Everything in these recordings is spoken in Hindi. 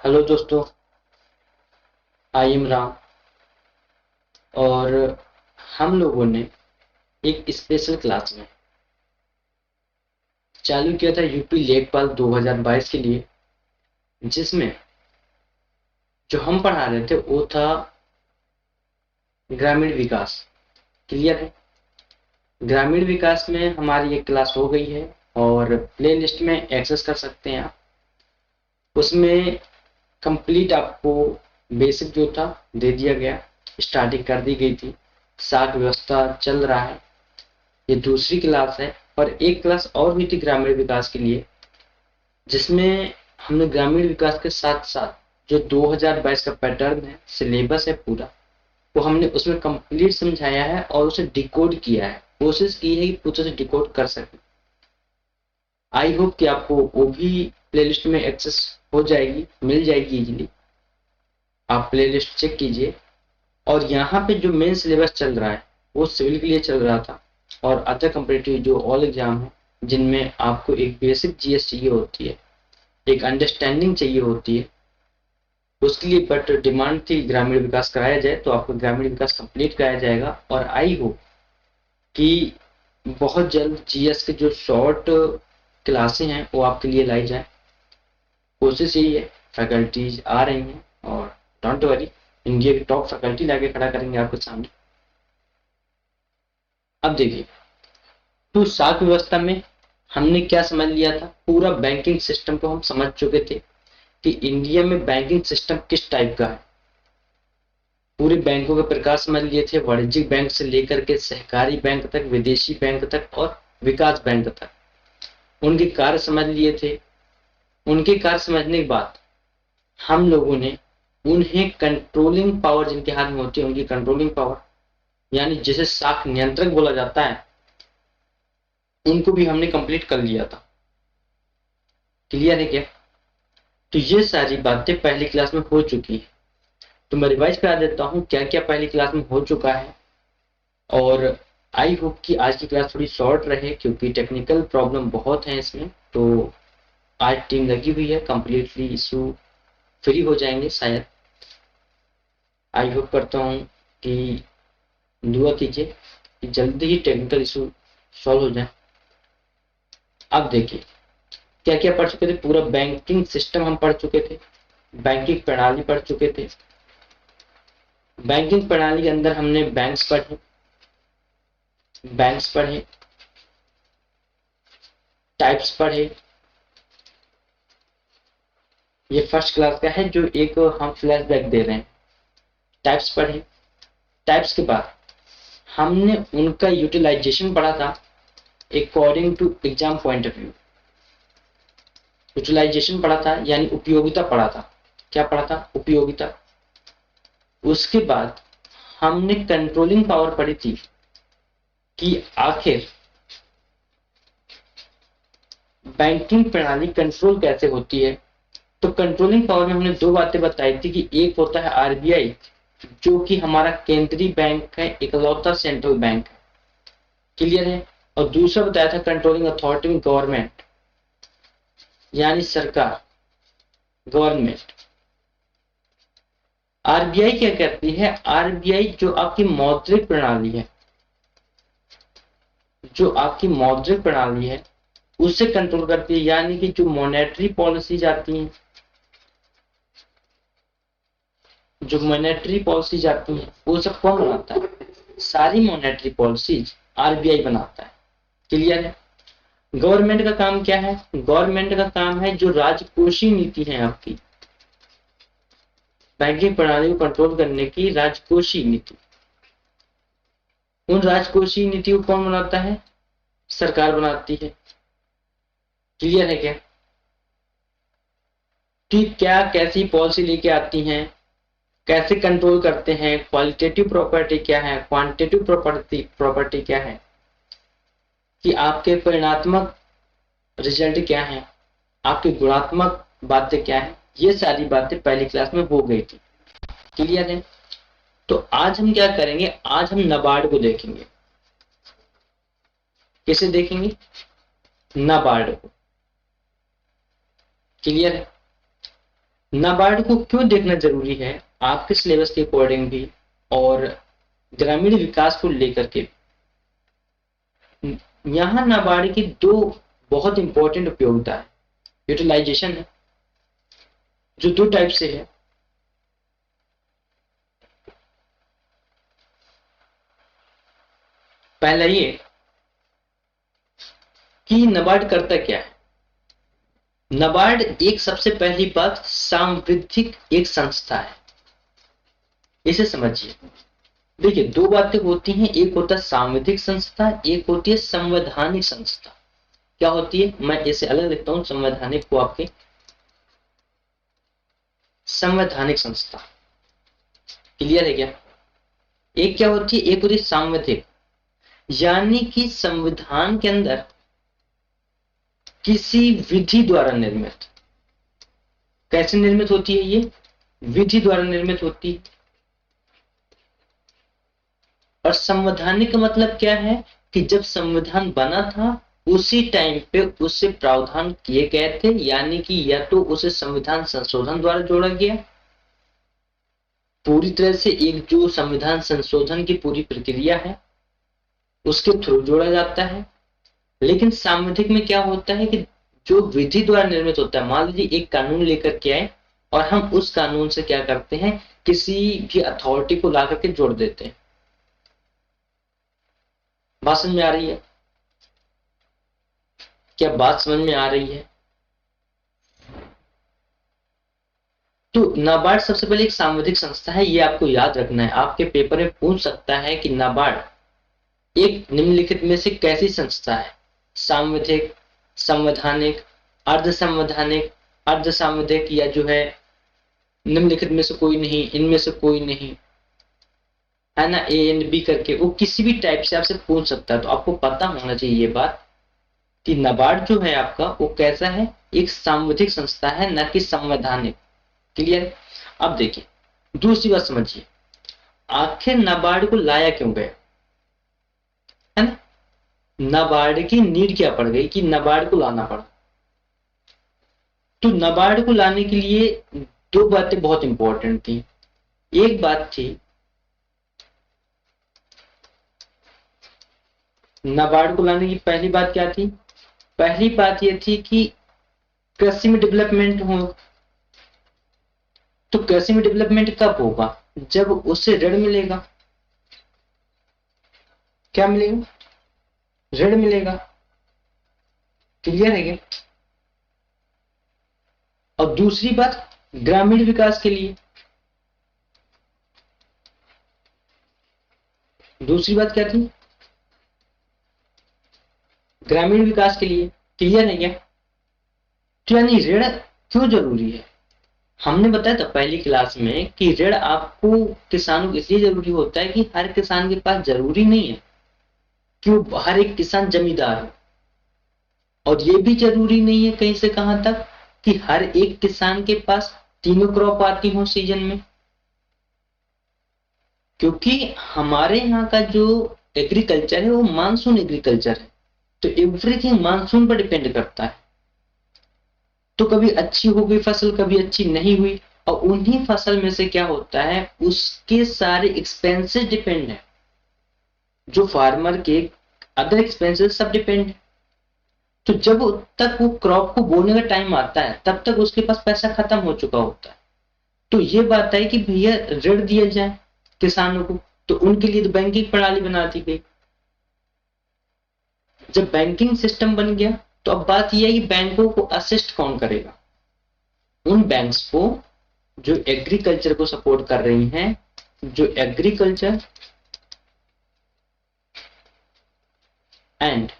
हेलो दोस्तों, आई एम राम। और हम लोगों ने एक स्पेशल क्लास में चालू किया था यूपी लेखपाल 2022 के लिए, जिसमें जो हम पढ़ा रहे थे वो था ग्रामीण विकास। क्लियर है? ग्रामीण विकास में हमारी एक क्लास हो गई है और प्ले लिस्ट में एक्सेस कर सकते हैं आप। उसमें कंप्लीट आपको बेसिक जो था दे दिया गया, स्टार्टिंग कर दी गई थी, साख व्यवस्था चल रहा है। ये दूसरी क्लास है और एक क्लास और हुई थी ग्रामीण विकास के लिए, जिसमें हमने ग्रामीण विकास के साथ साथ जो 2022 का पैटर्न है, सिलेबस है पूरा, वो हमने उसमें कंप्लीट समझाया है और उसे डिकोड किया है। कोशिश की है कि पूरे से डिकोड कर सके। आई होप कि आपको वो भी प्लेलिस्ट में एक्सेस हो जाएगी, मिल जाएगी इजीली। आप प्लेलिस्ट चेक कीजिए। और यहाँ पे जो मेन सिलेबस चल रहा है वो सिविल के लिए चल रहा था और अदर कम्पिटिटिव जो ऑल एग्जाम है, जिनमें आपको एक बेसिक जीएस चाहिए होती है, एक अंडरस्टैंडिंग चाहिए होती है, उसके लिए बट डिमांड थी ग्रामीण विकास कराया जाए, तो आपको ग्रामीण विकास कंप्लीट कराया जाएगा। और आई होप कि बहुत जल्द जीएस के जो शॉर्ट क्लासें हैं वो आपके लिए लाई जाए। कोशिश यही है, फैकल्टीज आ रही हैं और डोंट वरी, इंडिया की टॉप फैकल्टी लाके खड़ा करेंगे आपके सामने। अब देखिए, तो साख व्यवस्था में हमने क्या समझ लिया था, पूरा बैंकिंग सिस्टम को हम समझ चुके थे कि इंडिया में बैंकिंग सिस्टम किस टाइप का है। पूरे बैंकों के प्रकार समझ लिए थे, वाणिज्यिक बैंक से लेकर के सहकारी बैंक तक, विदेशी बैंक तक और विकास बैंक तक। उनके कार्य समझ लिए थे। उनके कार्य समझने के बाद हम लोगों ने उन्हें कंट्रोलिंग पावर जिनके हाथ में होती है, उनकी कंट्रोलिंग पावर, यानी जिसे साख नियंत्रक बोला जाता है, उनको भी हमने कंप्लीट कर लिया था। क्लियर है क्या? तो ये सारी बातें पहली क्लास में हो चुकी है। तो मैं रिवाइज करा देता हूँ क्या क्या पहली क्लास में हो चुका है। और आई होप कि आज की क्लास थोड़ी शॉर्ट रहे, क्योंकि टेक्निकल प्रॉब्लम बहुत है इसमें। तो आज टीम लगी हुई है, कंप्लीटली इशू फ्री हो जाएंगे शायद। आई होप करता हूँ कि दुआ कीजिए कि जल्दी ही टेक्निकल इशू सॉल्व हो जाए। अब देखिए क्या क्या पढ़ चुके थे। पूरा बैंकिंग सिस्टम हम पढ़ चुके थे, बैंकिंग प्रणाली पढ़ चुके थे। बैंकिंग प्रणाली के अंदर हमने बैंक्स पढ़े, टाइप्स पढ़े। ये फर्स्ट क्लास का है जो एक हम फ्लैशबैक दे रहे हैं। टाइप्स पढ़े। टाइप्स के बाद हमने उनका यूटिलाइजेशन पढ़ा था according to exam point of view. Utilisation पढ़ा था यानी उपयोगिता पढ़ा था। क्या पढ़ा था? उपयोगिता। उसके बाद हमने कंट्रोलिंग पावर पढ़ी थी कि आखिर बैंकिंग प्रणाली कंट्रोल कैसे होती है। तो कंट्रोलिंग पावर में हमने दो बातें बताई थी कि एक होता है आरबीआई, जो कि हमारा केंद्रीय बैंक है, इकलौता सेंट्रल बैंक है। क्लियर है? और दूसरा बताया था कंट्रोलिंग अथॉरिटी में गवर्नमेंट, यानी सरकार, गवर्नमेंट। आरबीआई क्या करती है? आरबीआई जो आपकी मौद्रिक प्रणाली है, जो आपकी मौद्रिक प्रणाली है उसे कंट्रोल करती है, यानी कि जो मॉनेटरी पॉलिसीज आती हैं, जो मॉनेटरी पॉलिसीज आती हैं वो सब कौन बनाता है? सारी मॉनेटरी पॉलिसीज आरबीआई बनाता है। क्लियर है? गवर्नमेंट का काम क्या है? गवर्नमेंट का काम है जो राजकोषीय नीति है आपकी, बैंकिंग प्रणाली को कंट्रोल करने की राजकोषीय नीति। उन राजकोषीय नीति को कौन बनाता है? सरकार बनाती है। क्लियर है क्या? कि क्या कैसी पॉलिसी लेके आती हैं, कैसे कंट्रोल करते हैं, क्वालिटेटिव प्रॉपर्टी क्या है, क्वांटिटेटिव प्रॉपर्टी क्या है, कि आपके परिणात्मक रिजल्ट क्या है, आपकी गुणात्मक बातें क्या है। ये सारी बातें पहली क्लास में हो गई थी। क्लियर है? तो आज हम क्या करेंगे, आज हम नाबार्ड को देखेंगे। किसे देखेंगे? नाबार्ड को। क्लियर है? नाबार्ड को क्यों देखना जरूरी है आपके सिलेबस के अकॉर्डिंग भी और ग्रामीण विकास को लेकर के। यहाँ नाबार्ड की दो बहुत इंपॉर्टेंट उपयोगिता है, यूटिलाइजेशन है, जो दो टाइप से है। पहला ये कि नाबार्ड करता क्या है। नाबार्ड एक सबसे पहली बात सांविधिक एक संस्था है, इसे समझिए। देखिए दो बातें होती हैं, एक होता है सांविधिक संस्था, एक होती है संवैधानिक संस्था। क्या होती है, मैं इसे अलग लिखता हूं, संवैधानिक को आपके संवैधानिक संस्था। क्लियर है क्या? एक क्या होती है, एक होती है सांविधिक, यानी कि संविधान के अंदर किसी विधि द्वारा निर्मित। कैसे निर्मित होती है ये? विधि द्वारा निर्मित होती है। और संवैधानिक का मतलब क्या है कि जब संविधान बना था उसी टाइम पे उससे प्रावधान किए गए थे, यानी कि या तो उसे संविधान संशोधन द्वारा जोड़ा गया, पूरी तरह से एक जो संविधान संशोधन की पूरी प्रक्रिया है उसके थ्रू जोड़ा जाता है। लेकिन सांविधिक में क्या होता है कि जो विधि द्वारा निर्मित होता है, मान लीजिए एक कानून लेकर के आए और हम उस कानून से क्या करते हैं, किसी भी अथॉरिटी को ला करके जोड़ देते हैं। बात समझ में आ रही है? क्या बात समझ में आ रही है? तो नाबार्ड सबसे पहले एक सांविधिक संस्था है, ये आपको याद रखना है। आपके पेपर में पूछ सकता है कि नाबार्ड एक निम्नलिखित में से कैसी संस्था है, सांविधिक, संवैधानिक, अर्ध संवैधानिक, अर्ध सांविधिक, या जो है निम्नलिखित में से कोई नहीं, इनमें से कोई नहीं, है ना, ए एंड बी करके। वो किसी भी टाइप से आपसे पूछ सकता है। तो आपको पता होना चाहिए ये बात कि नाबार्ड जो है आपका वो कैसा है, एक सांविधिक संस्था है, न कि संवैधानिक। क्लियर? अब देखिए दूसरी बात समझिए, आखिर नाबार्ड को लाया क्यों गया, है ना? नाबार्ड की नीड क्या पड़ गई कि नाबार्ड को लाना पड़ा। तो नाबार्ड को लाने के लिए दो बातें बहुत इंपॉर्टेंट थी। एक बात थी, नाबार्ड को लाने की पहली बात क्या थी? पहली बात यह थी कि कृषि में डेवलपमेंट हो। तो कृषि में डेवलपमेंट कब होगा? जब उससे ऋण मिलेगा। क्या मिलेगा? ऋण मिलेगा। क्लियर है क्या? और दूसरी बात ग्रामीण विकास के लिए। दूसरी बात क्या थी? ग्रामीण विकास के लिए। क्लियर है क्या? तो यानी ऋण क्यों जरूरी है? हमने बताया था पहली क्लास में कि ऋण आपको किसानों को इसलिए जरूरी होता है कि हर किसान के पास जरूरी नहीं है कि वो हर एक किसान जमींदार हो, और ये भी जरूरी नहीं है कहीं से कहां तक कि हर एक किसान के पास तीनों क्रॉप आती हो सीजन में। क्योंकि हमारे यहाँ का जो एग्रीकल्चर है वो मानसून एग्रीकल्चर है, तो एवरीथिंग मानसून पर डिपेंड करता है। तो कभी अच्छी हो गई फसल, कभी अच्छी नहीं हुई, और उन्हीं फसल में से क्या होता है, उसके सारे एक्सपेंसेस डिपेंड है, जो फार्मर के अदर एक्सपेंसेस सब डिपेंड है। तो जब तक वो क्रॉप को बोने का टाइम आता है तब तक उसके पास पैसा खत्म हो चुका होता है। तो ये बात है कि भैया ऋण दिया जाए किसानों को, तो उनके लिए तो बैंकिंग प्रणाली बना दी गई। जब बैंकिंग सिस्टम बन गया तो अब बात यह है कि बैंकों को असिस्ट कौन करेगा? उन बैंक्स को जो एग्रीकल्चर को सपोर्ट कर रही हैं, जो एग्रीकल्चर एंड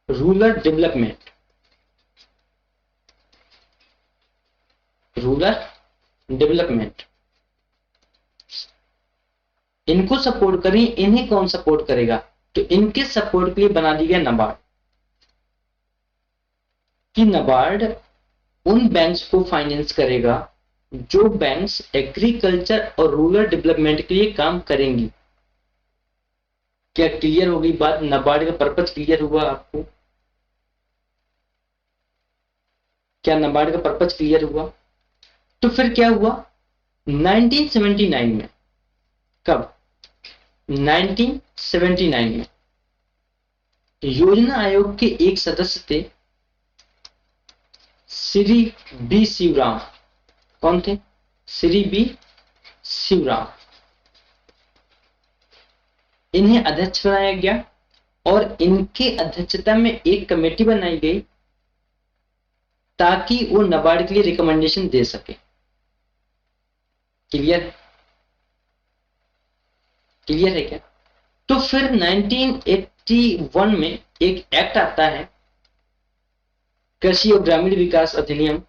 रूरल डेवलपमेंट, इनको सपोर्ट करें। इन्हें कौन सपोर्ट करेगा? तो इनके सपोर्ट के लिए बना दी गया नाबार्ड, कि नाबार्ड उन बैंक्स को फाइनेंस करेगा जो बैंक्स एग्रीकल्चर और रूरल डेवलपमेंट के लिए काम करेंगी। क्या क्लियर हो गई बात? नाबार्ड का पर्पज क्लियर हुआ आपको? क्या नाबार्ड का पर्पज क्लियर हुआ? तो फिर क्या हुआ 1979 में, कब 1979 में योजना आयोग के एक सदस्य थे श्री बी शिवराम। कौन थे? श्री बी शिवराम। इन्हें अध्यक्ष बनाया गया और इनके अध्यक्षता में एक कमेटी बनाई गई ताकि वो नाबार्ड के लिए रिकमेंडेशन दे सके। क्लियर है? क्लियर है क्या? तो फिर 1981 में एक एक्ट आता है, कृषि और ग्रामीण विकास अधिनियम,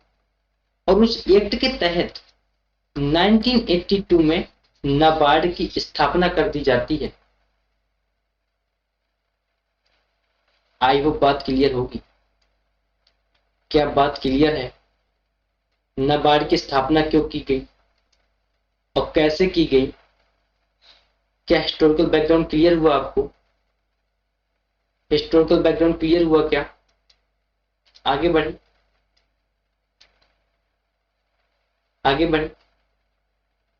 और उस एक्ट के तहत 1982 में नाबार्ड की स्थापना कर दी जाती है। आई होप बात क्लियर होगी। क्या बात क्लियर है? नाबार्ड की स्थापना क्यों की गई और कैसे की गई? क्या हिस्टोरिकल बैकग्राउंड क्लियर हुआ आपको? हिस्टोरिकल बैकग्राउंड क्लियर हुआ क्या? आगे बढ़े, आगे बढ़े।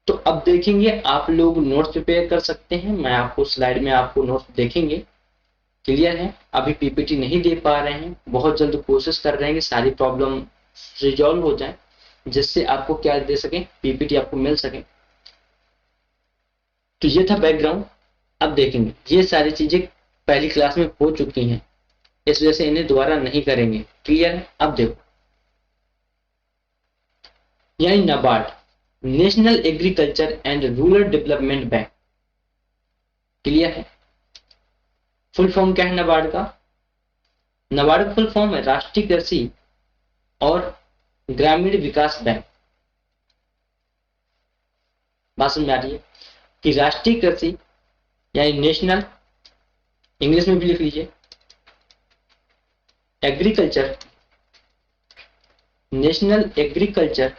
तो अब देखेंगे, आप लोग नोट्स प्रिपेयर कर सकते हैं, मैं आपको स्लाइड में आपको नोट्स देखेंगे। क्लियर है? अभी पीपीटी नहीं दे पा रहे हैं, बहुत जल्द कोशिश कर रहे हैं कि सारी प्रॉब्लम रिजॉल्व हो जाए, जिससे आपको क्या दे सके, पीपीटी आपको मिल सके। तो ये था बैकग्राउंड। अब देखेंगे, ये सारी चीजें पहली क्लास में हो चुकी हैं, इस वजह से इन्हें दोबारा नहीं करेंगे। क्लियर है? अब देखो, यानी NABARD, national agriculture and rural development bank. Clear है? फुल फॉर्म क्या है नाबार्ड का? नाबार्ड का फुल फॉर्म है राष्ट्रीय कृषि और ग्रामीण विकास बैंक। बात समझ आ रही है कि राष्ट्रीय कृषि यानी नेशनल, इंग्लिश में भी लिख लीजिए, agriculture, national agriculture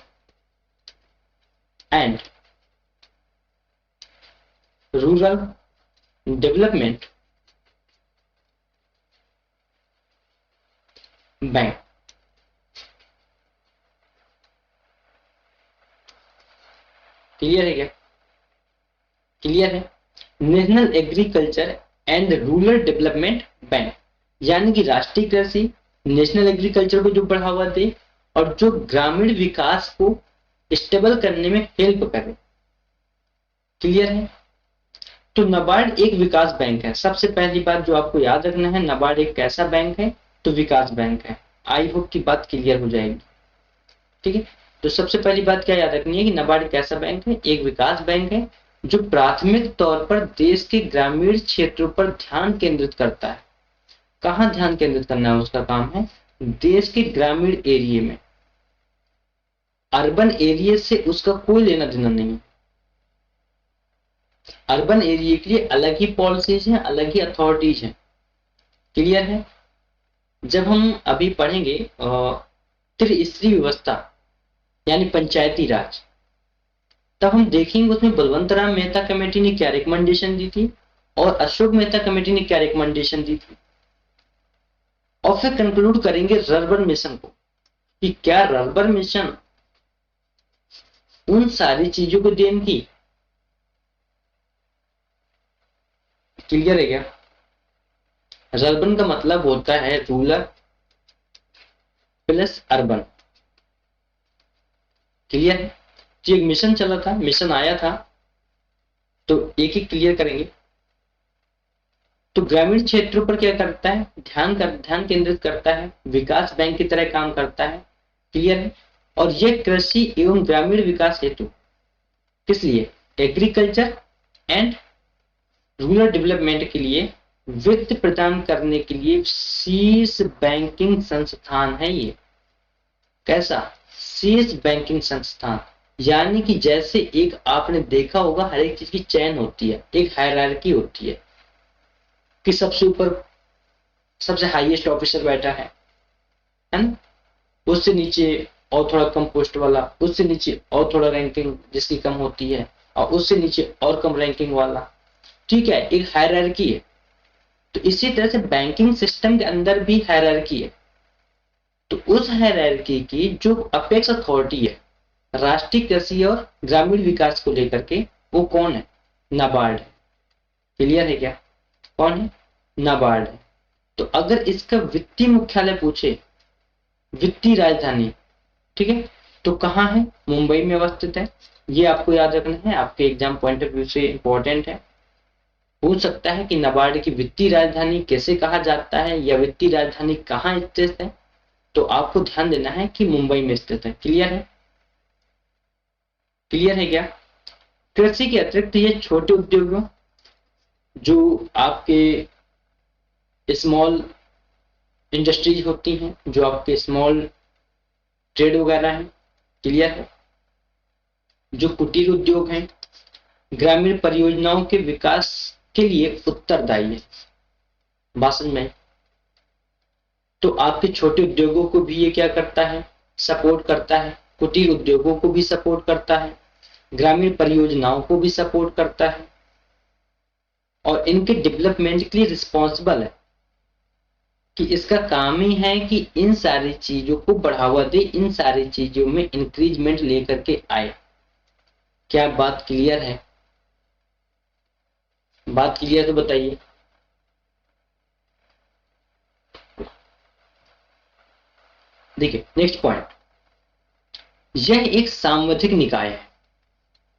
and rural development bank. Clear है क्या? क्लियर है? National agriculture and rural development bank, यानी कि राष्ट्रीय कृषि नेशनल एग्रीकल्चर को जो बढ़ावा दे और जो ग्रामीण विकास को स्टेबल करने में हेल्प करे। क्लियर है? तो नाबार्ड एक विकास बैंक है। सबसे पहली बात जो आपको याद रखना है, नाबार्ड एक कैसा बैंक है? तो विकास बैंक है। आई होप की बात क्लियर हो जाएगी। ठीक है? तो सबसे पहली बात क्या याद रखनी है कि नाबार्ड कैसा बैंक है? एक विकास बैंक है जो प्राथमिक तौर पर देश के ग्रामीण क्षेत्रों पर ध्यान केंद्रित करता है। कहाँ ध्यान केंद्रित करना है उसका काम है? देश के ग्रामीण एरिया में। अर्बन एरिया से उसका कोई लेना देना नहीं है। अर्बन एरिया के लिए अलग ही पॉलिसीज हैं, अलग ही अथॉरिटीज हैं। क्लियर है? जब हम अभी पढ़ेंगे त्रिस्तरीय व्यवस्था यानी पंचायती राज, तब हम देखेंगे उसमें बलवंत राम मेहता कमेटी ने क्या रिकमेंडेशन दी थी और अशोक मेहता कमेटी ने क्या रिकमेंडेशन दी थी, और फिर कंक्लूड करेंगे रर्बन मिशन को कि क्या रर्बन मिशन उन सारी चीजों को देन की। क्लियर है क्या? रर्बन का मतलब होता है रूरल प्लस अर्बन। क्लियर है? जो एक मिशन चला था, मिशन आया था, तो एक ही क्लियर करेंगे। तो ग्रामीण क्षेत्रों पर क्या करता है? ध्यान केंद्रित करता है, विकास बैंक की तरह काम करता है। क्लियर है? और यह कृषि एवं ग्रामीण विकास हेतु किस लिए? एग्रीकल्चर एंड रूरल डेवलपमेंट के लिए वित्त प्रदान करने के लिए शीर्ष बैंकिंग संस्थान है ये। कैसा? शीर्ष बैंकिंग संस्थान। यानी कि जैसे एक आपने देखा होगा हर एक चीज की चेन होती है, एक हायरार्की होती है कि सबसे ऊपर सबसे हाईएस्ट ऑफिसर बैठा है ना, उससे नीचे और थोड़ा कम पोस्ट वाला, उससे नीचे और थोड़ा रैंकिंग जिसकी कम होती है, और उससे नीचे और कम रैंकिंग वाला। ठीक है, एक हायरार्की है। तो इसी तरह से बैंकिंग सिस्टम के अंदर भी हायरार्की है। तो उस हायरार्की की जो अपेक्स अथॉरिटी है राष्ट्रीय कृषि और ग्रामीण विकास को लेकर के, वो कौन है? नाबार्ड है। क्लियर है क्या? कौन है? नाबार्ड है। तो अगर इसका वित्तीय मुख्यालय पूछे, वित्तीय राजधानी, ठीक है, तो कहाँ है? मुंबई में अवस्थित है। ये आपको याद रखना है, आपके एग्जाम पॉइंट ऑफ व्यू से इंपॉर्टेंट है। पूछ सकता है कि नाबार्ड की वित्तीय राजधानी कैसे कहा जाता है या वित्तीय राजधानी कहाँ स्थित है, तो आपको ध्यान देना है कि मुंबई में स्थित है। क्लियर है? क्लियर है क्या? कृषि के अतिरिक्त ये छोटे उद्योगों, जो आपके स्मॉल इंडस्ट्रीज होती हैं, जो आपके स्मॉल ट्रेड वगैरह हैं, क्लियर है, जो कुटीर उद्योग हैं, ग्रामीण परियोजनाओं के विकास के लिए उत्तरदायी है। बात समझ में? तो आपके छोटे उद्योगों को भी ये क्या करता है? सपोर्ट करता है। कुटीर उद्योगों को भी सपोर्ट करता है, ग्रामीण परियोजनाओं को भी सपोर्ट करता है, और इनके डेवलपमेंट के लिए रिस्पॉन्सिबल है। कि इसका काम ही है कि इन सारी चीजों को बढ़ावा दे, इन सारी चीजों में इंक्रीजमेंट लेकर के आए। क्या बात क्लियर है? बात क्लियर तो बताइए। देखिए नेक्स्ट पॉइंट, यह एक सांविधिक निकाय है।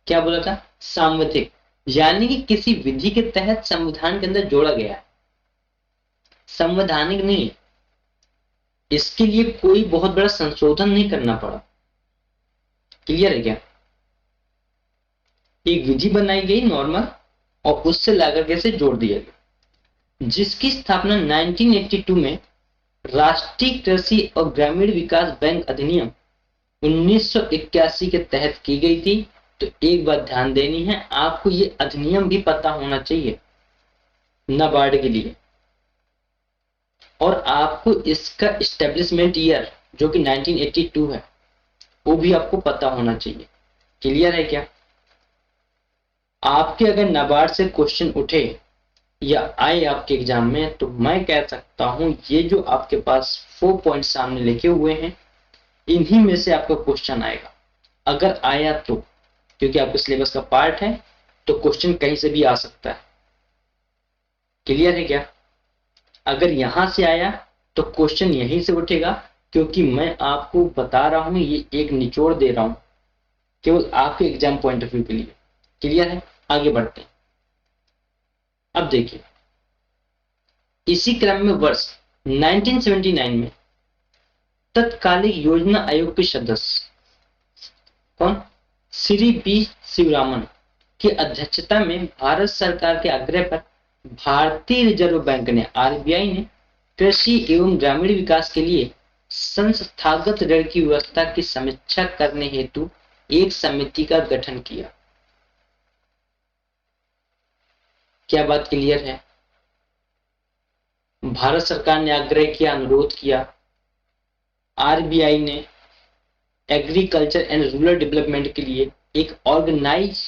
क्या बोला था? सांविधिक, यानी कि किसी विधि के तहत संविधान के अंदर जोड़ा गया है, संवैधानिक नहीं। इसके लिए कोई बहुत बड़ा संशोधन नहीं करना पड़ा। क्लियर है क्या? एक विधि बनाई गई नॉर्मल, और उससे लाकर के से जोड़ दिया गया, जिसकी स्थापना 1982 में राष्ट्रीय कृषि और ग्रामीण विकास बैंक अधिनियम 1981 के तहत की गई थी। तो एक बात ध्यान देनी है आपको, ये अधिनियम भी पता होना चाहिए नाबार्ड के लिए, और आपको इसका एस्टेब्लिशमेंट ईयर जो कि 1982 है वो भी आपको पता होना चाहिए। क्लियर है क्या? आपके अगर नाबार्ड से क्वेश्चन उठे या आए आपके एग्जाम में, तो मैं कह सकता हूं ये जो आपके पास 4 पॉइंट सामने लिखे हुए हैं, इन्हीं में से आपका क्वेश्चन आएगा। अगर आया तो, क्योंकि आपके सिलेबस का पार्ट है, तो क्वेश्चन कहीं से भी आ सकता है। क्लियर है क्या? अगर यहां से आया तो क्वेश्चन यहीं से उठेगा, क्योंकि मैं आपको बता रहा हूं, ये एक निचोड़ दे रहा हूं केवल आपके एग्जाम पॉइंट ऑफ व्यू के लिए। क्लियर है? आगे बढ़ते हैं। अब देखिए, इसी क्रम में वर्ष 1979 में तत्कालिक योजना आयोग के सदस्य कौन? श्री बी शिवरामन की अध्यक्षता में भारत सरकार के आग्रह पर भारतीय रिजर्व बैंक ने, आरबीआई ने, कृषि एवं ग्रामीण विकास के लिए संस्थागत ऋण की व्यवस्था की समीक्षा करने हेतु एक समिति का गठन किया। क्या बात क्लियर है? भारत सरकार ने आग्रह किया, अनुरोध किया, आरबीआई ने एग्रीकल्चर एंड रूरल डेवलपमेंट के लिए एक ऑर्गेनाइज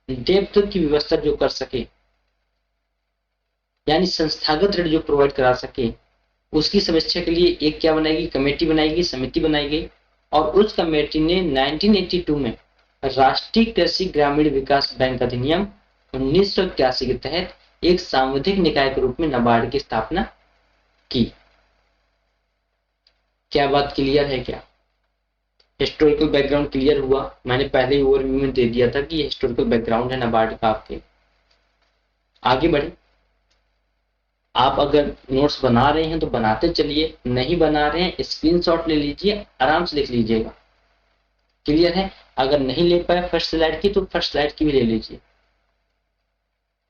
डेब्ट की व्यवस्था जो कर सके, यानी संस्थागत ऋण जो प्रोवाइड करा सके, उसकी समीक्षा के लिए एक क्या बनाएगी? कमेटी बनाएगी, समिति बनाई गई, और उस कमेटी ने 1982 में राष्ट्रीय कृषि ग्रामीण विकास बैंक अधिनियम 1981 के तहत एक सांविधिक निकाय के रूप में नाबार्ड की स्थापना की। क्या बात क्लियर है? क्या हिस्टोरिकल बैकग्राउंड क्लियर हुआ? मैंने पहले ही ओवरव्यू में दे दिया था कि ये हिस्टोरिकल बैकग्राउंड है नाबार्ड का आपके। आगे बढ़े। आप अगर नोट्स बना रहे हैं तो बनाते चलिए, नहीं बना रहे हैं स्क्रीनशॉट ले लीजिए, आराम से लिख लीजिएगा। क्लियर है? अगर नहीं ले पाए फर्स्ट स्लाइड की, तो फर्स्ट स्लाइड की भी ले लीजिए।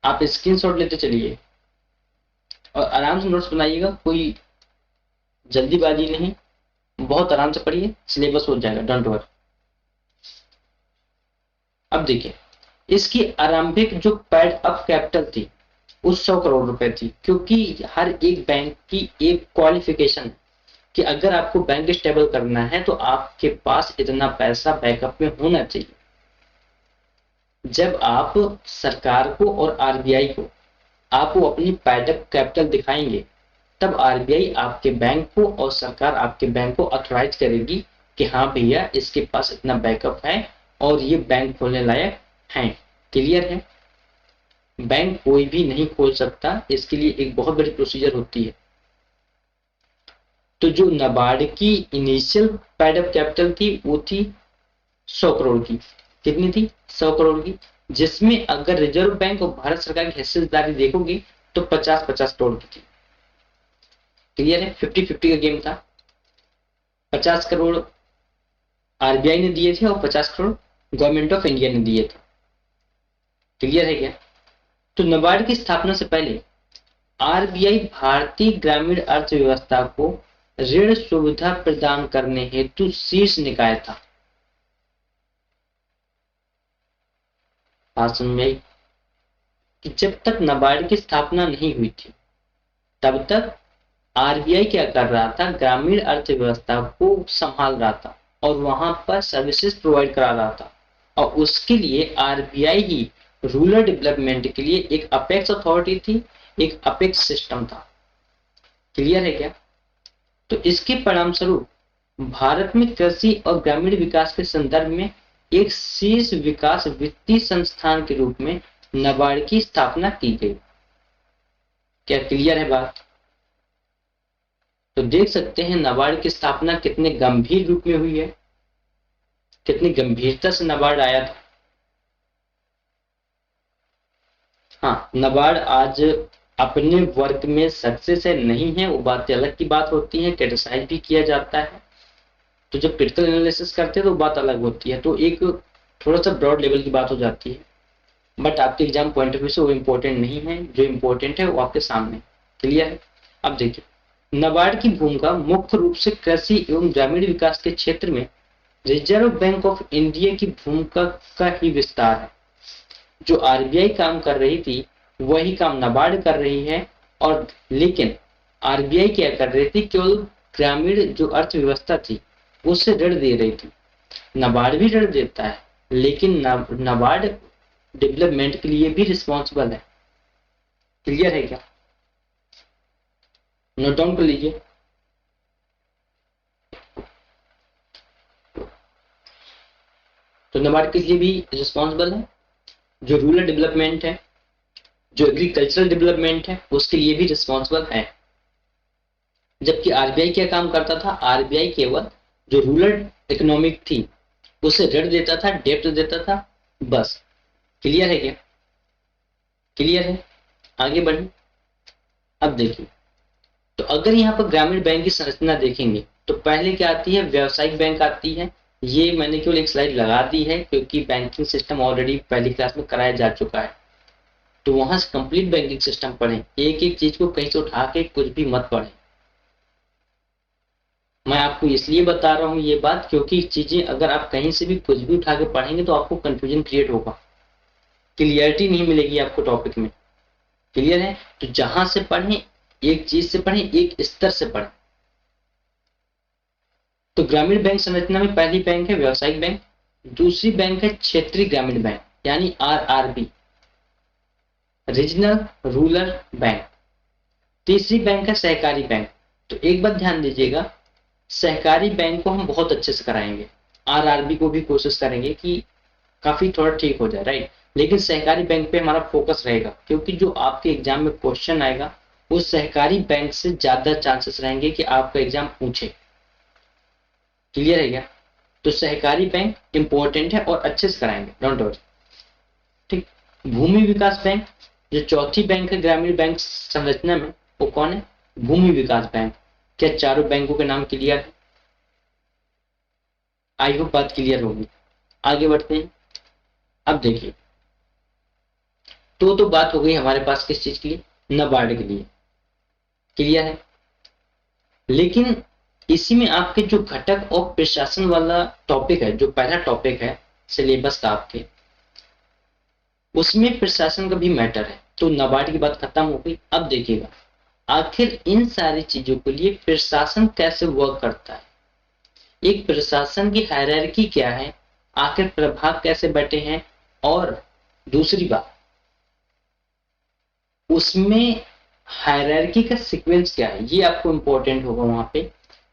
आप स्क्रीनशॉट लेते चलिए और आराम से नोट्स बनाइएगा, कोई जल्दीबाजी नहीं, बहुत आराम से पढ़िए, सिलेबस हो जाएगा, डोंट वरी। अब देखिए, इसकी आरंभिक जो पैड अप कैपिटल थी वो 100 करोड़ रुपए थी, क्योंकि हर एक बैंक की एक क्वालिफिकेशन कि अगर आपको बैंक स्टेबल करना है तो आपके पास इतना पैसा बैकअप में होना चाहिए। जब आप सरकार को और आरबीआई को आप वो अपनी पैड अप कैपिटल दिखाएंगे, तब आरबीआई आपके बैंक को और सरकार आपके बैंक को ऑथराइज करेगी कि हाँ भैया इसके पास इतना बैकअप है और ये बैंक खोलने लायक है। क्लियर है? बैंक कोई भी नहीं खोल सकता, इसके लिए एक बहुत बड़ी प्रोसीजर होती है। तो जो नाबार्ड की इनिशियल पेड अप कैपिटल थी वो थी 100 करोड़ की। कितनी थी? 100 करोड़ की, जिसमें अगर रिजर्व बैंक और भारत सरकार की हिस्सेदारी देखोगे तो 50-50 करोड़ की थी। क्लियर है? 50-50 का गेम था। 50 करोड़ आरबीआई ने दिए थे और 50 करोड़ गवर्नमेंट ऑफ इंडिया ने दिए थे। क्लियर है क्या? तो नाबार्ड की स्थापना से पहले आरबीआई भारतीय ग्रामीण अर्थव्यवस्था को ऋण सुविधा प्रदान करने हेतु शीर्ष निकाय था। बात समझ में आई? कि जब तक नाबार्ड की स्थापना नहीं हुई थी तब तक आरबीआई क्या कर रहा था? ग्रामीण अर्थव्यवस्था को संभाल रहा था और वहां पर सर्विसेज प्रोवाइड करा रहा था, और उसके लिए आरबीआई ही रूरल डेवलपमेंट के लिए एक अपेक्स अथॉरिटी थी, एक अपेक्स सिस्टम था। क्लियर है क्या? तो इसके परिणाम स्वरूप भारत में कृषि और ग्रामीण विकास के संदर्भ में एक शीर्ष विकास वित्तीय संस्थान के रूप में नाबार्ड की स्थापना की गई। क्या क्लियर है बात? तो देख सकते हैं नाबार्ड की स्थापना कितने गंभीर रूप में हुई है, कितनी गंभीरता से नाबार्ड आया था। हाँ, नाबार्ड आज अपने वर्क में सक्सेस है नहीं है वो बात अलग की बात होती है, क्रिटिसाइज भी किया जाता है। तो जब क्रिटिकल एनालिसिस करते हैं तो बात अलग होती है, तो एक थोड़ा सा ब्रॉड लेवल की बात हो जाती है, बट आपके एग्जाम पॉइंट ऑफ व्यू से वो इम्पोर्टेंट नहीं है। जो इम्पोर्टेंट है वो आपके सामने। क्लियर है? अब देखिए, नाबार्ड की भूमिका मुख्य रूप से कृषि एवं ग्रामीण विकास के क्षेत्र में रिजर्व बैंक ऑफ इंडिया की भूमिका का ही विस्तार है। जो आरबीआई काम कर रही थी वही काम नाबार्ड कर रही है, और लेकिन आरबीआई क्या कर रही थी? केवल ग्रामीण जो अर्थव्यवस्था थी उससे ऋण दे रही थी। नाबार्ड भी ऋण देता है, लेकिन नाबार्ड डेवलपमेंट के लिए भी रिस्पॉन्सिबल है। क्लियर है क्या? नोट डाउन कर लीजिए। तो नाबार्ड किस लिए भी रिस्पॉन्सिबल है? जो रूरल डेवलपमेंट है, जो एग्रीकल्चरल डेवलपमेंट है, उसके लिए भी रिस्पॉन्सिबल है। जबकि आरबीआई क्या काम करता था? आरबीआई केवल जो रूरल इकोनॉमिक थी उसे ऋण देता था, डेप्ट देता था, बस। क्लियर है क्या? क्लियर है? आगे बढ़े। अब देखिए, तो अगर यहाँ पर ग्रामीण बैंक की संरचना देखेंगे तो पहले क्या आती है? व्यावसायिक बैंक आती है। ये मैंने केवल एक स्लाइड लगा दी है क्योंकि बैंकिंग सिस्टम ऑलरेडी पहली क्लास में कराया जा चुका है, तो वहां से कंप्लीट बैंकिंग सिस्टम पढ़ें, एक एक चीज को कहीं से उठा के कुछ भी मत पढ़ें। मैं आपको इसलिए बता रहा हूँ ये बात क्योंकि चीजें अगर आप कहीं से भी कुछ भी उठा के पढ़ेंगे तो आपको कंफ्यूजन क्रिएट होगा, क्लियरिटी नहीं मिलेगी आपको टॉपिक में। क्लियर है? तो जहां से पढ़ें एक चीज से पढ़ें, एक स्तर से पढ़ें। तो ग्रामीण बैंक संरचना में पहली बैंक है व्यावसायिक बैंक, दूसरी बैंक है क्षेत्रीय ग्रामीण बैंक यानी आरआरबी, रीजनल रूरल बैंक, तीसरी बैंक है सहकारी बैंक। तो एक बात ध्यान दीजिएगा, सहकारी बैंक को हम बहुत अच्छे से कराएंगे, आरआरबी को भी कोशिश करेंगे कि काफी थोड़ा ठीक हो जाए, राइट। लेकिन सहकारी बैंक पे हमारा फोकस रहेगा क्योंकि जो आपके एग्जाम में क्वेश्चन आएगा वो सहकारी बैंक से ज्यादा चांसेस रहेंगे कि आपका एग्जाम पूछे। क्लियर है क्या? तो सहकारी बैंक इंपॉर्टेंट है और अच्छे से कराएंगे, डोंट वरी। ठीक। भूमि विकास बैंक जो चौथी बैंक है ग्रामीण बैंक संरचना में, वो कौन है? भूमि विकास बैंक। क्या चारों बैंकों के नाम क्लियर है? आई होप बात क्लियर होगी। आगे बढ़ते हैं। अब देखिए, तो बात हो गई हमारे पास किस चीज के लिए? नाबार्ड के लिए। क्लियर है? लेकिन इसी में आपके जो घटक और प्रशासन वाला टॉपिक है, जो पहला टॉपिक है सिलेबस का आपके, उसमें प्रशासन का भी मैटर है। तो नाबार्ड की बात खत्म हो गई। अब देखिएगा आखिर इन सारी चीजों के लिए प्रशासन कैसे वर्क करता है, एक प्रशासन की हायरार्की क्या है, आखिर प्रभाग कैसे बैठे हैं, और दूसरी बात उसमें हायरार्की का सीक्वेंस क्या है, ये आपको इंपॉर्टेंट होगा वहां पे,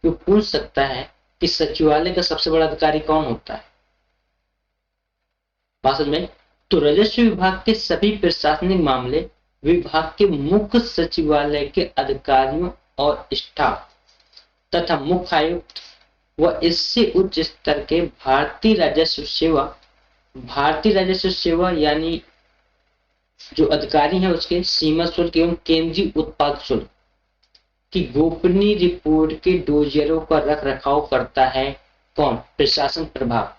जो पूछ सकता है कि सचिवालय का सबसे बड़ा अधिकारी कौन होता है। बात समझ में? तो राजस्व विभाग के सभी प्रशासनिक मामले विभाग के मुख्य सचिवालय के अधिकारियों और स्टाफ तथा मुख्य आयुक्त व इससे उच्च स्तर के भारतीय राजस्व सेवा यानी जो अधिकारी हैं उसके सीमा शुल्क एवं केंद्रीय उत्पाद शुल्क की गोपनीय रिपोर्ट के डोजियरों का रख रखाव करता है कौन? प्रशासन प्रभाग।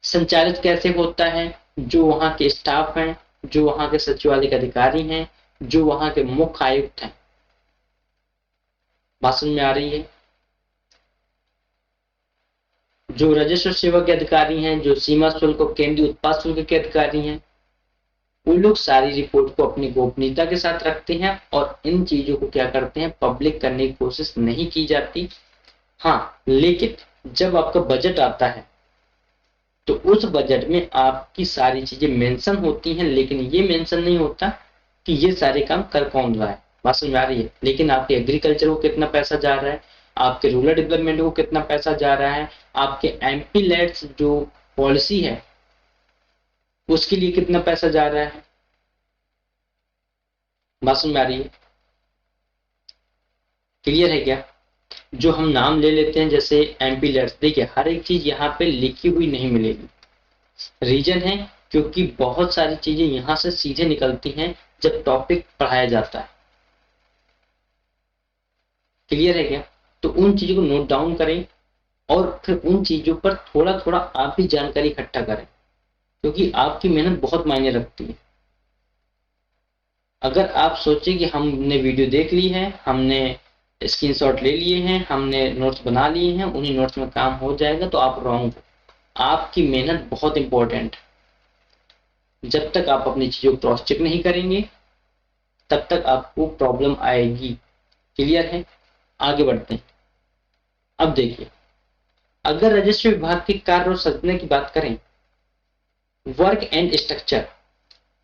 संचालित कैसे होता है? जो वहां के स्टाफ हैं, जो वहां के सचिवालय के अधिकारी हैं, जो वहां के मुख्य आयुक्त हैं। बात समझ में आ रही है? जो राजस्व सेवा के अधिकारी हैं, जो सीमा शुल्क और केंद्रीय उत्पाद शुल्क के अधिकारी हैं, वो लोग सारी रिपोर्ट को अपनी गोपनीयता के साथ रखते हैं और इन चीजों को क्या करते हैं, पब्लिक करने की कोशिश नहीं की जाती। हाँ, लेकिन जब आपका बजट आता है तो उस बजट में आपकी सारी चीजें मेंशन होती हैं, लेकिन ये मेंशन नहीं होता कि ये सारे काम कर कौन रहा है। बात समझ में आ रही है? लेकिन आपके एग्रीकल्चर को कितना पैसा जा रहा है, आपके रूरल डेवलपमेंट को कितना पैसा जा रहा है, आपके एमपी लेट्स जो पॉलिसी है उसके लिए कितना पैसा जा रहा है। बात समझ में आ रही है? क्लियर है क्या? जो हम नाम ले लेते हैं जैसे एमपी लेट्स, देखिए हर एक चीज यहाँ पे लिखी हुई नहीं मिलेगी। रीजन है क्योंकि बहुत सारी चीजें यहां से सीधे निकलती हैं जब टॉपिक पढ़ाया जाता है। क्लियर है क्या? तो उन चीजों को नोट डाउन करें और फिर उन चीजों पर थोड़ा थोड़ा आप भी जानकारी इकट्ठा करें, क्योंकि आपकी मेहनत बहुत मायने रखती है। अगर आप सोचें कि हमने वीडियो देख ली है, हमने स्क्रीनशॉट ले लिए हैं, हमने नोट्स बना लिए हैं, उन्हीं नोट्स में काम हो जाएगा, तो आप रॉन्ग हो। आपकी मेहनत बहुत इंपॉर्टेंट है। जब तक आप अपनी चीजों को क्रॉस चेक नहीं करेंगे तब तक आपको प्रॉब्लम आएगी। क्लियर है? आगे बढ़ते हैं। अब देखिए, अगर राजस्व विभाग के कार्य और संरचना की बात करें, वर्क एंड स्ट्रक्चर,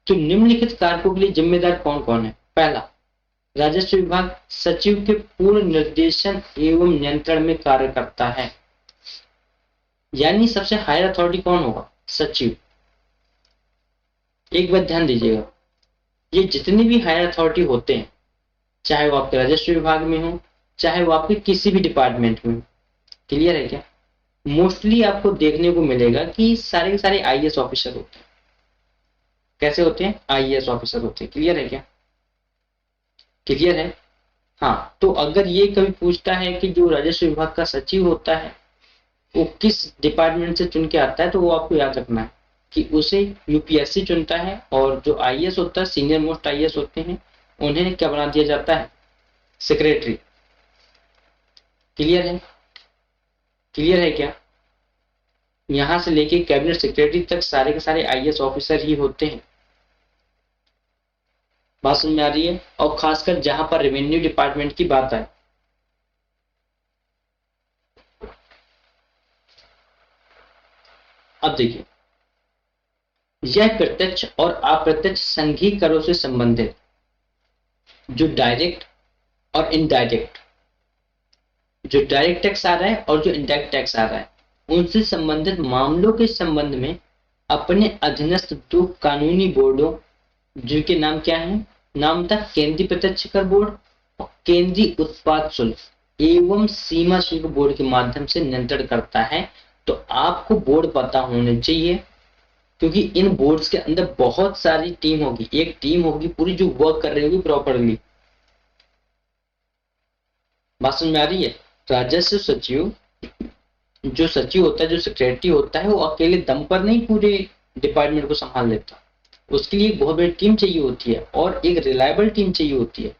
तो निम्नलिखित कारकों के लिए जिम्मेदार कौन कौन है? पहला, राजस्व विभाग सचिव के पूर्ण निर्देशन एवं नियंत्रण में कार्य करता है। यानी सबसे हायर अथॉरिटी कौन होगा? सचिव। एक बात ध्यान दीजिएगा, ये जितने भी हायर अथॉरिटी होते हैं, चाहे वो आपके राजस्व विभाग में हो, चाहे वो आपके किसी भी डिपार्टमेंट में हो, क्लियर है क्या, मोस्टली आपको देखने को मिलेगा कि सारे के सारे आईएएस ऑफिसर होते हैं। कैसे होते हैं? आईएएस ऑफिसर होते हैं। क्लियर है क्या? क्लियर है? हाँ, तो अगर ये कभी पूछता है कि जो राजस्व विभाग का सचिव होता है वो किस डिपार्टमेंट से चुन के आता है, तो वो आपको याद रखना है कि उसे यूपीएससी चुनता है, और जो आईएएस होता है, सीनियर मोस्ट आईएएस होते हैं, उन्हें क्या बना दिया जाता है? सेक्रेटरी। क्लियर है? क्लियर है क्या? यहां से लेके कैबिनेट सेक्रेटरी तक सारे के सारे आईएएस ऑफिसर ही होते हैं। बात समझ में आ रही है? और खासकर जहां पर रेवेन्यू डिपार्टमेंट की बात आए, अब देखिए, यह प्रत्यक्ष और अप्रत्यक्ष संघीय करों से संबंधित जो डायरेक्ट और इनडायरेक्ट, जो डायरेक्ट टैक्स आ रहा है और जो इनडायरेक्ट टैक्स आ रहा है, उनसे संबंधित मामलों के संबंध में अपने अधीनस्थ दो कानूनी बोर्डों, जिनके नाम क्या है? नाम था केंद्रीय प्रत्यक्ष कर बोर्ड और केंद्रीय उत्पाद शुल्क एवं सीमा शुल्क बोर्ड के माध्यम से नियंत्रण करता है। तो आपको बोर्ड पता होने चाहिए, क्योंकि इन बोर्ड्स के अंदर बहुत सारी टीम होगी, एक टीम होगी पूरी जो वर्क कर रही होगी प्रॉपरली। बात समझ में आ रही है? राजस्व सचिव, जो सचिव होता है, जो सेक्रेटरी होता है, वो अकेले दम पर नहीं पूरे डिपार्टमेंट को संभाल लेता। उसके लिए एक बहुत बड़ी टीम चाहिए होती है और एक रिलायबल टीम चाहिए होती है।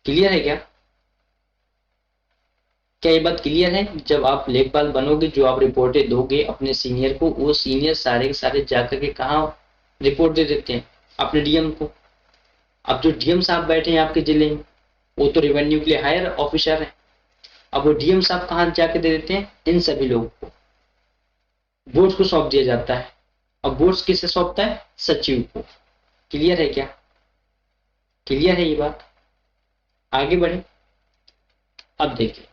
क्लियर है क्या? क्या ये बात क्लियर है? जब आप लेखपाल बनोगे, जो आप रिपोर्टें दोगे अपने सीनियर को, वो सीनियर सारे के सारे जाकर के कहाँ रिपोर्ट दे देते हैं? अपने डीएम को। अब जो डीएम साहब बैठे हैं आपके जिले में, वो तो रेवेन्यू के लिए हायर ऑफिसर है। अब वो डीएम साहब कहाँ जाके दे देते हैं? इन सभी लोगों को बोर्ड को सौंप दिया जाता है। अब बोर्ड किसे सौंपता है? सचिव को। क्लियर है क्या? क्लियर है ये बात? आगे बढ़े। अब देखिए,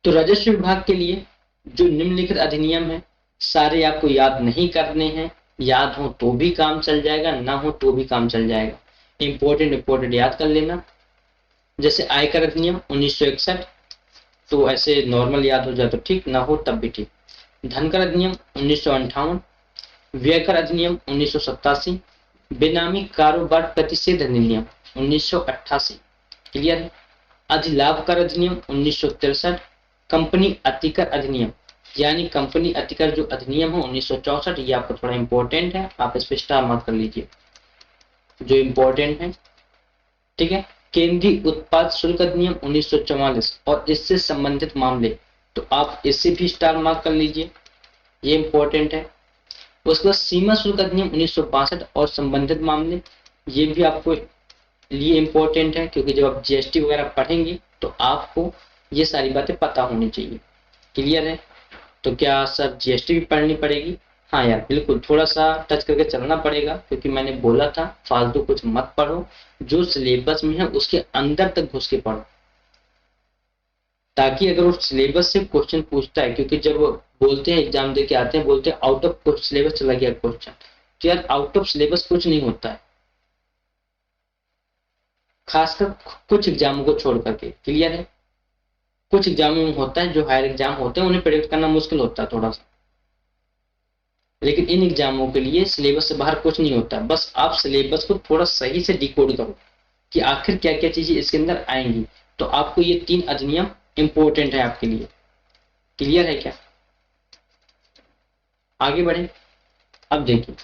तो राजस्व विभाग के लिए जो निम्नलिखित अधिनियम है सारे आपको याद नहीं करने हैं, याद हो तो भी काम चल जाएगा, ना हो तो भी काम चल जाएगा। इंपॉर्टेंट याद कर लेना। जैसे आयकर अधिनियम 1961, तो ऐसे नॉर्मल याद हो जाए तो ठीक, ना हो तब भी ठीक। धनकर अधिनियम 1958, व्ययकर अधिनियम 1987, बेनामी कारोबार प्रतिषेध अधिनियम 1988। क्लियर है? अधिलाभ कर अधिनियम 1963, कंपनी अतिकर अधिनियम यानी कंपनी अतिकर जो अधिनियम है 1964, ये आपको थोड़ा इंपॉर्टेंट है, आप इस पर स्टार मार्क कर लीजिए जो इंपॉर्टेंट है। ठीक है। केंद्रीय उत्पाद शुल्क अधिनियम 1944 और इससे संबंधित मामले, तो आप इससे भी स्टार मार्क कर लीजिए, ये इंपॉर्टेंट है। उसके बाद सीमा शुल्क अधिनियम 1962 और संबंधित मामले, ये भी आपको लिए इंपॉर्टेंट है, क्योंकि जब आप जीएसटी वगैरह पढ़ेंगे तो आपको ये सारी बातें पता होनी चाहिए। क्लियर है? तो क्या सर जीएसटी भी पढ़नी पड़ेगी? हाँ यार बिल्कुल, थोड़ा सा टच करके चलना पड़ेगा, क्योंकि मैंने बोला था फालतू कुछ मत पढ़ो, जो सिलेबस में है उसके अंदर तक घुस के पढ़ो, ताकि अगर उस सिलेबस से क्वेश्चन पूछता है, क्योंकि जब बोलते हैं एग्जाम दे के आते हैं बोलते हैं आउट ऑफ सिलेबस चला गया क्वेश्चन, तो यार आउट ऑफ सिलेबस कुछ नहीं होता है, खासकर कुछ एग्जामों को छोड़ करके। क्लियर है? कुछ एग्जामों में होता है, जो हायर एग्जाम होते हैं उन्हें प्रेडिक्ट करना मुश्किल होता है थोड़ा सा, लेकिन इन एग्जामों के लिए सिलेबस से बाहर कुछ नहीं होता, बस आप सिलेबस को थोड़ा सही से डिकोड करो कि आखिर क्या क्या चीजें इसके अंदर आएंगी। तो आपको ये 3 अधिनियम इंपॉर्टेंट है आपके लिए। क्लियर है क्या? आगे बढ़े। अब देखिए,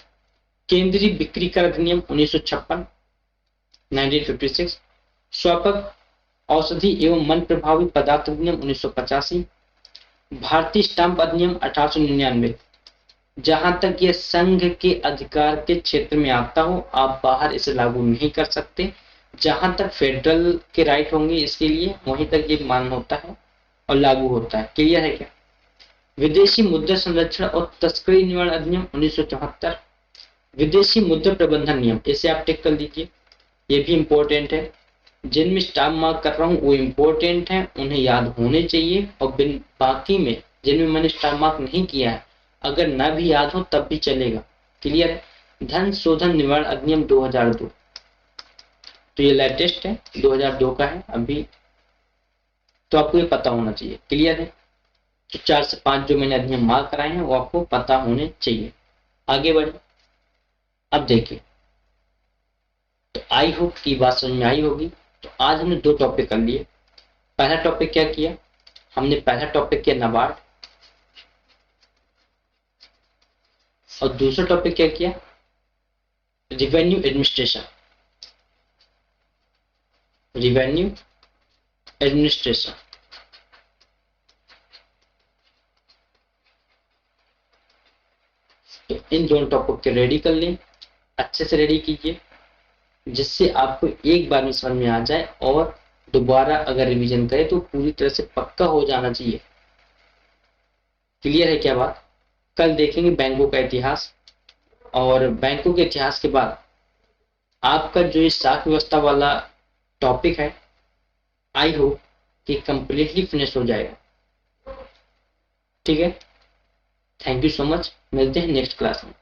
केंद्रीय बिक्री कर अधिनियम 1956 1956, स्वापक औषधि एवं मन प्रभावी पदार्थ अधिनियम 1985, भारतीय स्टाम्प अधिनियम 1899। जहां तक यह संघ के अधिकार के क्षेत्र में आता हो, आप बाहर इसे लागू नहीं कर सकते। जहां तक फेडरल के राइट होंगे इसके लिए, वहीं तक ये मान्य होता है और लागू होता है। क्लियर है क्या? विदेशी मुद्रा संरक्षण और तस्करी निवारण अधिनियम 1974, विदेशी मुद्रा प्रबंधन नियम, इसे आप टिक कर लीजिए, ये भी इंपॉर्टेंट है। जिनमें स्टार मार्क कर रहा हूँ वो इंपॉर्टेंट है, उन्हें याद होने चाहिए, और बाकी में जिनमें मैंने स्टार मार्क नहीं किया है अगर ना भी याद हो तब भी चलेगा। क्लियर है? धन शोधन निवारण अधिनियम 2002, तो ये लेटेस्ट है, 2002 का है अभी, तो आपको ये पता होना चाहिए। क्लियर है? तो 4 से 5 जो मैंने अधिनियम मार्क कराए हैं वो आपको पता होने चाहिए। आगे बढ़े। अब देखिए, तो आई होप की बात समझ में आई होगी। तो आज हमने 2 टॉपिक कर लिए। पहला टॉपिक क्या किया हमने? पहला टॉपिक किया नाबार्ड, और दूसरा टॉपिक क्या किया? Revenue administration. Revenue administration. तो इन दोनों टॉपिक के रेडी कर लें, अच्छे से रेडी कीजिए, जिससे आपको एक बार में समझ में आ जाए, और दोबारा अगर रिवीजन करें तो पूरी तरह से पक्का हो जाना चाहिए। क्लियर है क्या बात? कल देखेंगे बैंकों का इतिहास, और बैंकों के इतिहास के बाद आपका जो ये साख व्यवस्था वाला टॉपिक है, आई होप कि कंप्लीटली फिनिश हो जाएगा। ठीक है? थैंक यू सो मच, मिलते हैं नेक्स्ट क्लास में।